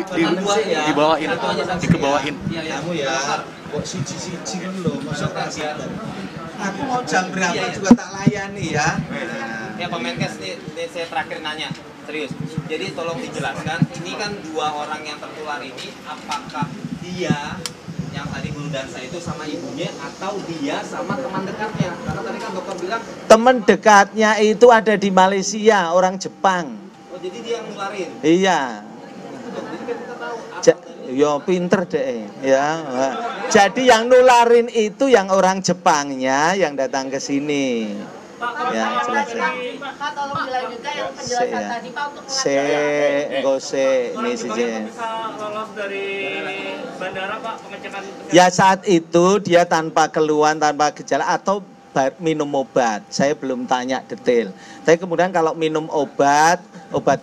dibawain, dikebawain. Kamu ya, kok siji-siji kan lho, masuk tak sadar. Aku mau jam berapa juga tak layani ya. Ya Pak Menkes, ini saya terakhir nanya, serius. Jadi tolong dijelaskan, ini kan dua orang yang tertular ini, apakah dia yang tadi guru dansa itu sama ibunya atau dia sama teman dekatnya? Karena tadi kan dokter bilang, Teman dekatnya itu ada di Malaysia, orang Jepang. oh jadi dia yang nularin. Iya. Jadi kan kita tahu. Yo pinter deh ya. Jadi yang nularin itu yang orang Jepangnya yang datang ke sini. Ya, jelas ya. Pak, tolong dilanjutkan yang penjelasan tadi Pak untuk ini sih. Bisa lolos dari bandara Pak, pengecekan. Ya saat itu dia tanpa keluhan, tanpa gejala atau minum obat. Saya belum tanya detail. Tapi kemudian kalau minum obat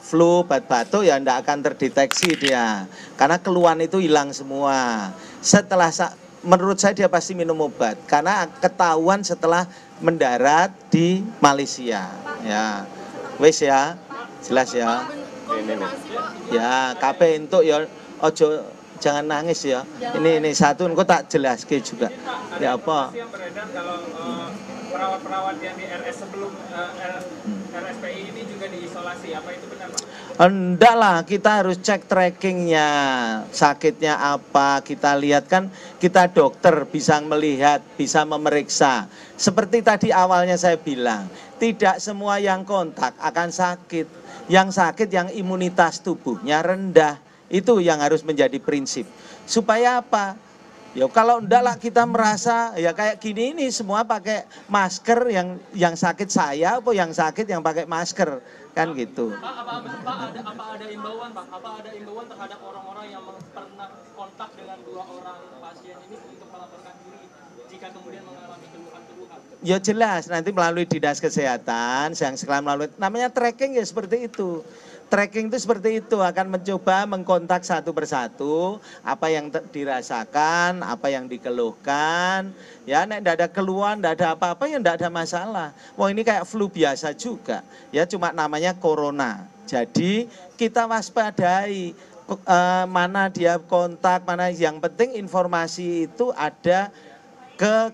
flu, obat batuk ya tidak akan terdeteksi dia. Karena keluhan itu hilang semua. Menurut saya dia pasti minum obat. Karena ketahuan setelah mendarat di Malaysia. Ya, wes ya, jelas ya. Ya, kabeh entuk ya, ojo jangan nangis ya. Ini satu engko tak jelaske juga. Ya apa? Yang beredar kalau perawat-perawat yang di RS sebelum RSPI ini juga diisolasi, apa itu benar Pak? Enggak lah, kita harus cek trackingnya, sakitnya apa, kita lihat kan, kita dokter bisa melihat, bisa memeriksa. Seperti tadi awalnya saya bilang, tidak semua yang kontak akan sakit. Yang sakit yang imunitas tubuhnya rendah, itu yang harus menjadi prinsip. Supaya apa? Ya kalau enggak lah kita merasa ya kayak gini ini semua pakai masker, yang sakit saya apa yang sakit yang pakai masker kan gitu. Apa ada imbauan Pak? Apa ada imbauan terhadap orang-orang yang pernah kontak dengan dua orang pasien ini untuk melaporkan diri jika kemudian mengalami keluhan-keluhan? Ya jelas nanti melalui dinas kesehatan, yang sekarang melalui namanya tracking ya seperti itu. Tracking itu seperti itu, akan mencoba mengkontak satu persatu apa yang dirasakan, apa yang dikeluhkan. Ya, nek enggak ada keluhan, enggak ada apa-apa ya enggak ada masalah. Wah, ini kayak flu biasa juga. Ya, cuma namanya corona. Jadi, kita waspadai mana dia kontak, mana yang penting informasi itu ada ke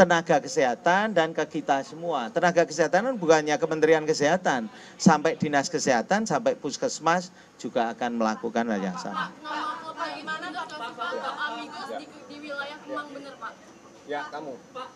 tenaga kesehatan dan ke kita semua. Tenaga kesehatan kan bukannya Kementerian Kesehatan, sampai dinas kesehatan, sampai puskesmas juga akan melakukan hal yang sama. Pak, gimana Pak Amigos di wilayah Kemang bener Pak? Ya, kamu. Pak,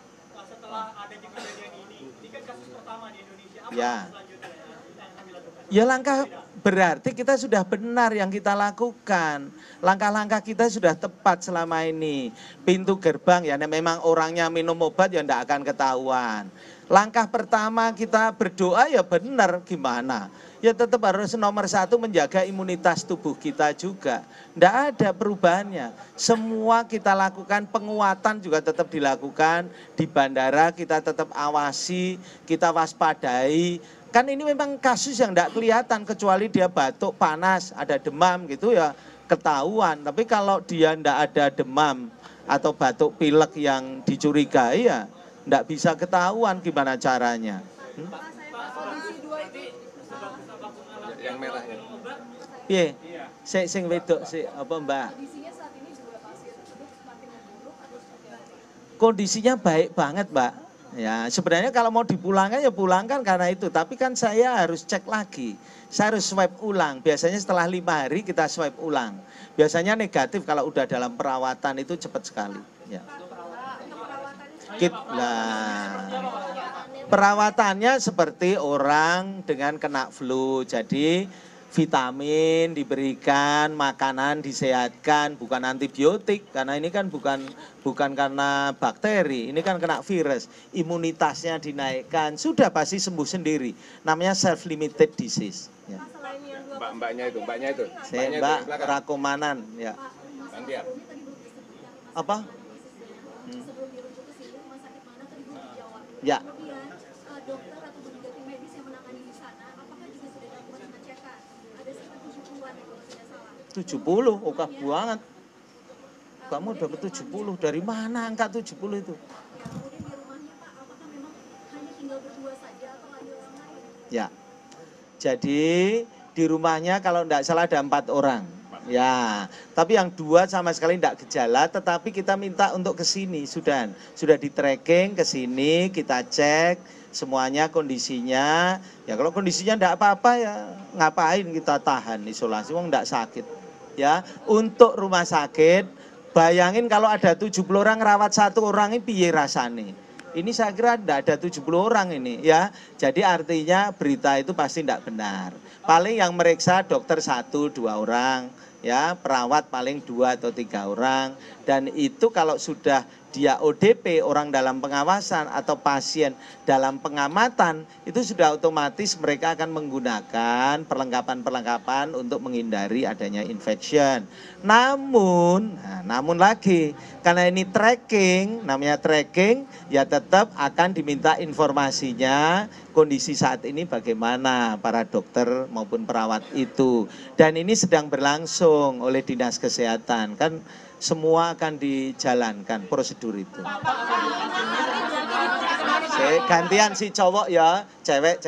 setelah ada kejadian ini kan kasus pertama di Indonesia, apa ya. Selanjutnya yang kami lakukan? Ya langkah berarti kita sudah benar yang kita lakukan. Langkah-langkah kita sudah tepat selama ini. Pintu gerbang ya memang orangnya minum obat ya tidak akan ketahuan. Langkah pertama kita berdoa ya benar gimana. Ya tetap harus nomor satu menjaga imunitas tubuh kita juga. Tidak ada perubahannya. Semua kita lakukan, penguatan juga tetap dilakukan. Di bandara kita tetap awasi, kita waspadai. Kan ini memang kasus yang tidak kelihatan kecuali dia batuk, panas, ada demam gitu ya ketahuan. Tapi kalau dia tidak ada demam atau batuk pilek yang dicurigai ya tidak bisa ketahuan gimana caranya. Yang merahnya. Iya, sing wedok sih apa Mbak? Kondisinya baik banget Mbak. Ya sebenarnya kalau mau dipulangkan ya pulangkan karena itu. Tapi kan saya harus cek lagi. Saya harus swab ulang. Biasanya setelah 5 hari kita swab ulang. Biasanya negatif kalau udah dalam perawatan itu cepat sekali. Ya. Perawatannya seperti orang dengan kena flu. Jadi vitamin diberikan, makanan disehatkan, bukan antibiotik karena ini kan bukan karena bakteri, ini kan kena virus. Imunitasnya dinaikkan, sudah pasti sembuh sendiri. Namanya self limited disease. Ya. Mbaknya itu. Saya Mbak Rakomanan, ya. Apa? Ya. Dokter atau petugas medis yang menangani di sana, apakah juga sudah dilakukan pengecekan? Ada sekitar 70-an ya kalau tidak salah. 70, oke banget. Kamu dapat 70, dari mana angka 70 itu? Kemudian di rumahnya Pak, apakah memang hanya tinggal berdua saja atau ada orang lain? Ya, jadi di rumahnya kalau tidak salah ada 4 orang. Ya, tapi yang 2 sama sekali tidak gejala, tetapi kita minta untuk ke sini, sudah di tracking ke sini, kita cek semuanya kondisinya. Ya kalau kondisinya tidak apa-apa ya ngapain kita tahan isolasi, wong tidak sakit. Ya, untuk rumah sakit, bayangin kalau ada 70 orang rawat 1 orang ini piye rasane. Ini saya kira tidak ada 70 orang ini ya. Jadi artinya berita itu pasti tidak benar. Paling yang meriksa dokter 1-2 orang, ya perawat paling 2 atau 3 orang. Dan itu kalau sudah dia ODP, orang dalam pengawasan atau pasien dalam pengamatan, itu sudah otomatis mereka akan menggunakan perlengkapan-perlengkapan untuk menghindari adanya infection. Namun lagi, karena ini tracking, namanya tracking, ya tetap akan diminta informasinya, kondisi saat ini bagaimana para dokter maupun perawat itu. Dan ini sedang berlangsung oleh Dinas Kesehatan, kan semua akan dijalankan prosedur itu. Gantian si cowok ya, cewek,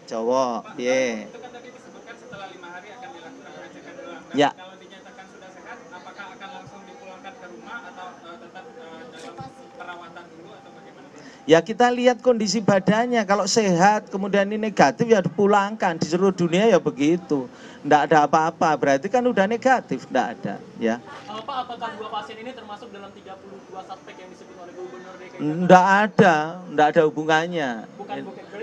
cowok. Yeah. Itu kan tadi disebutkan setelah 5 hari akan dilakukan pengecekan ulang. Ya. Kalau dinyatakan sudah sehat, apakah akan langsung dipulangkan ke rumah atau tetap dalam perawatan dulu atau bagaimana? Ya kita lihat kondisi badannya, kalau sehat kemudian ini negatif ya dipulangkan. Di seluruh dunia ya begitu. Tidak ada apa-apa, berarti kan udah negatif, tidak ada ya. Pak, apakah 2 pasien ini termasuk dalam 32 suspek yang disebut oleh Gubernur DKI? Tidak ada hubungannya.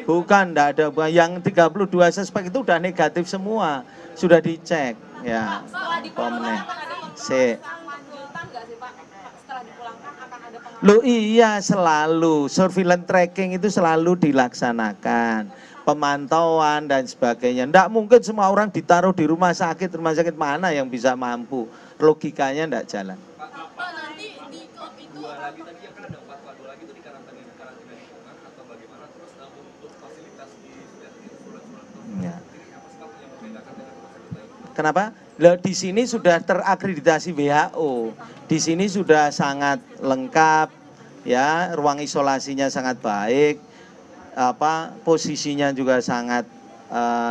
Bukan, tidak ada hubungan. Yang 32 suspek itu udah negatif semua, sudah dicek ya. Loh iya, selalu surveillance tracking itu selalu dilaksanakan, pemantauan dan sebagainya. Tidak mungkin semua orang ditaruh di rumah sakit mana yang bisa mampu, logikanya tidak jalan. Pak, nanti di klub itu lagi tadi akan ada 4 lagi itu di karantina lingkungan atau bagaimana, terus untuk fasilitas di surat-surat Ya. apa sih Pak yang membedakan dengan rumah sakit lain? Kenapa? Loh, di sini sudah terakreditasi WHO. Di sini sudah sangat lengkap ya, ruang isolasinya sangat baik. Posisinya juga sangat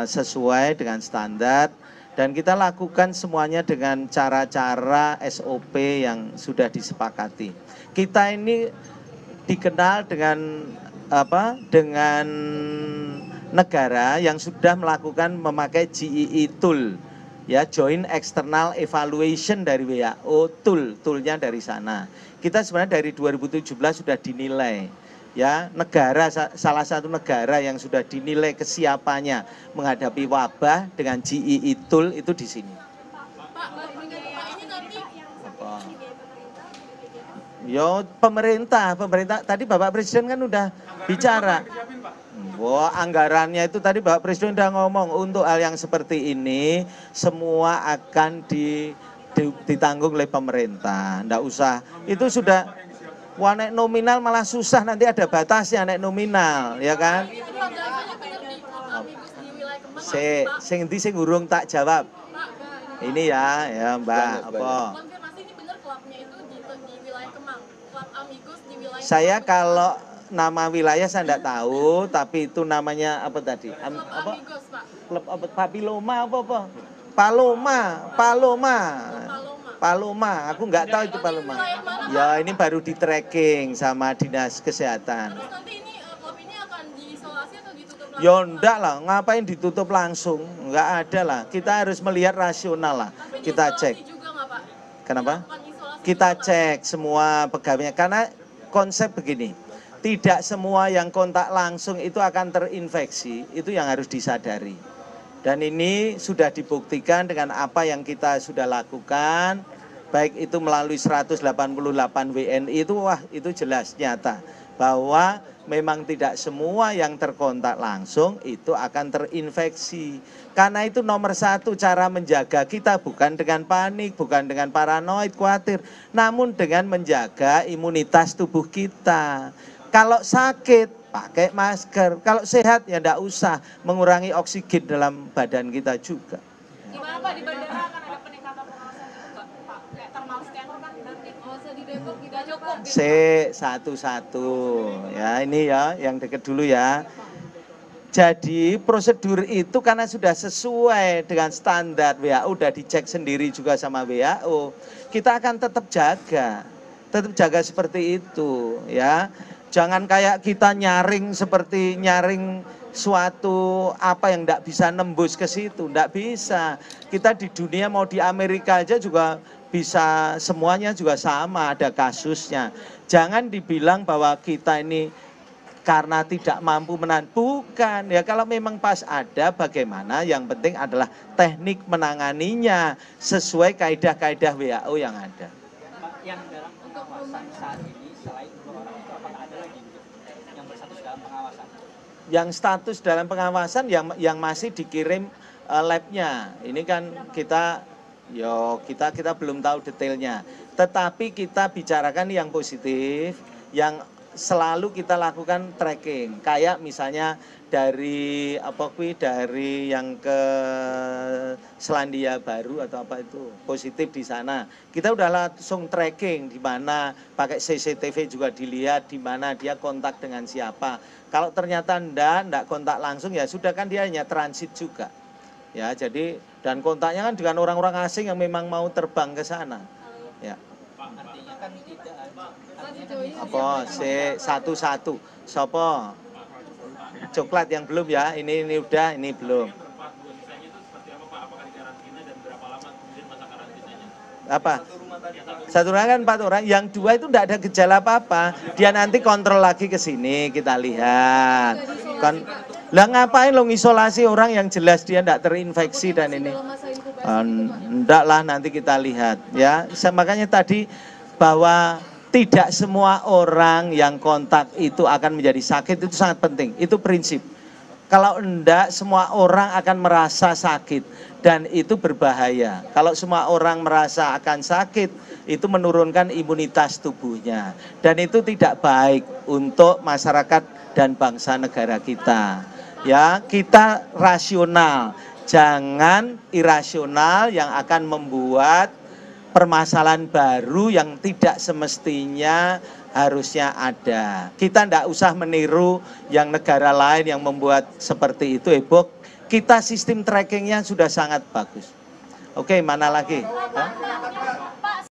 sesuai dengan standar, dan kita lakukan semuanya dengan cara-cara SOP yang sudah disepakati. Kita ini dikenal dengan dengan negara yang sudah memakai GEE tool ya, Joint External Evaluation dari WHO, toolnya dari sana. Kita sebenarnya dari 2017 sudah dinilai ya, salah satu negara yang sudah dinilai kesiapannya menghadapi wabah dengan GEE tool itu di sini. Pak, ini nanti Yo pemerintah tadi Bapak Presiden kan udah bicara. Wah, anggarannya itu tadi Bapak Presiden udah ngomong, untuk hal yang seperti ini semua akan ditanggung oleh pemerintah. Nggak usah, itu sudah naik nominal malah susah, nanti ada batasnya naik nominal, ya kan? Sing urung tak jawab. Ini ya Mbak, apa? konfirmasi ini benar klubnya itu di wilayah Kemang. Klub Amigos di wilayah Saya kalau nama wilayah saya tidak tahu, tapi itu namanya apa tadi? Amigos, Pak. Klub apa? Papiloma apa? Paloma. Aku nggak tahu itu Paloma. Ya ini baru di tracking sama Dinas Kesehatan. Terus nanti ini klub ini akan diisolasi atau ditutup langsung? Ya enggak lah, ngapain ditutup langsung? Enggak ada lah. Kita harus melihat rasional lah. Tapi Kita diisolasi cek. juga nggak, Pak? Kenapa? Dilakukan isolasi Kita juga, Pak? cek semua pegawainya, karena konsep begini, tidak semua yang kontak langsung itu akan terinfeksi, itu yang harus disadari. Dan ini sudah dibuktikan dengan apa yang kita sudah lakukan, baik itu melalui 188 WNI itu jelas nyata bahwa memang tidak semua yang terkontak langsung itu akan terinfeksi. Karena itu nomor 1 cara menjaga kita bukan dengan panik, bukan dengan paranoid, khawatir, namun dengan menjaga imunitas tubuh kita. Kalau sakit pakai masker, kalau sehat ya enggak usah, mengurangi oksigen dalam badan kita juga. Gimana Pak, di bandara akan ada peningkatan pengawasan gitu nggak, Pak? Kayak thermal scanner kan berarti pengawasan di Depok tidak cukup. Satu-satu ya, ini ya yang deket dulu ya. Jadi prosedur itu karena sudah sesuai dengan standar WHO, udah dicek sendiri juga sama WHO, kita akan tetap jaga seperti itu ya. Jangan kayak kita nyaring seperti nyaring suatu apa yang tidak bisa nembus ke situ, tidak bisa. Kita di dunia mau di Amerika aja juga bisa, semuanya juga sama, ada kasusnya. Jangan dibilang bahwa kita ini karena tidak mampu menahan, bukan ya. Kalau memang pas ada, bagaimana, yang penting adalah teknik menanganinya sesuai kaidah-kaidah WHO yang ada. Pak, yang dalam pengawasan saat ini selain 2 orang itu apakah ada lagi yang berstatus dalam pengawasan? Yang status dalam pengawasan yang masih dikirim labnya, ini kan kita belum tahu detailnya. Tetapi kita bicarakan yang positif, yang selalu kita lakukan tracking. Kayak misalnya dari dari yang ke Selandia Baru atau apa itu positif di sana, kita udah langsung tracking di mana, pakai CCTV juga dilihat di mana dia kontak dengan siapa. Kalau ternyata enggak kontak langsung, ya sudah, kan dia hanya transit juga ya. Jadi dan kontaknya kan dengan orang-orang asing yang memang mau terbang ke sana ya. Artinya kan tidak ada. Apa satu-satu sopo coklat yang belum ya, ini udah, ini belum. Apa? Satu rumah kan 4 orang, yang 2 itu tidak ada gejala apa-apa. Dia nanti kontrol lagi ke sini, kita lihat. Kan, lah ngapain lo ngisolasi orang yang jelas dia tidak terinfeksi dan ini? Enggak lah, nanti kita lihat ya. Makanya tadi bahwa tidak semua orang yang kontak itu akan menjadi sakit, itu sangat penting. Itu prinsip. Kalau enggak, semua orang akan merasa sakit dan itu berbahaya. Kalau semua orang merasa akan sakit, itu menurunkan imunitas tubuhnya. Dan itu tidak baik untuk masyarakat dan bangsa negara kita. Ya, kita rasional, jangan irasional yang akan membuat permasalahan baru yang tidak semestinya harusnya ada. Kita tidak usah meniru yang negara lain yang membuat seperti itu, Kita sistem trackingnya sudah sangat bagus. Oke, mana lagi? Hah?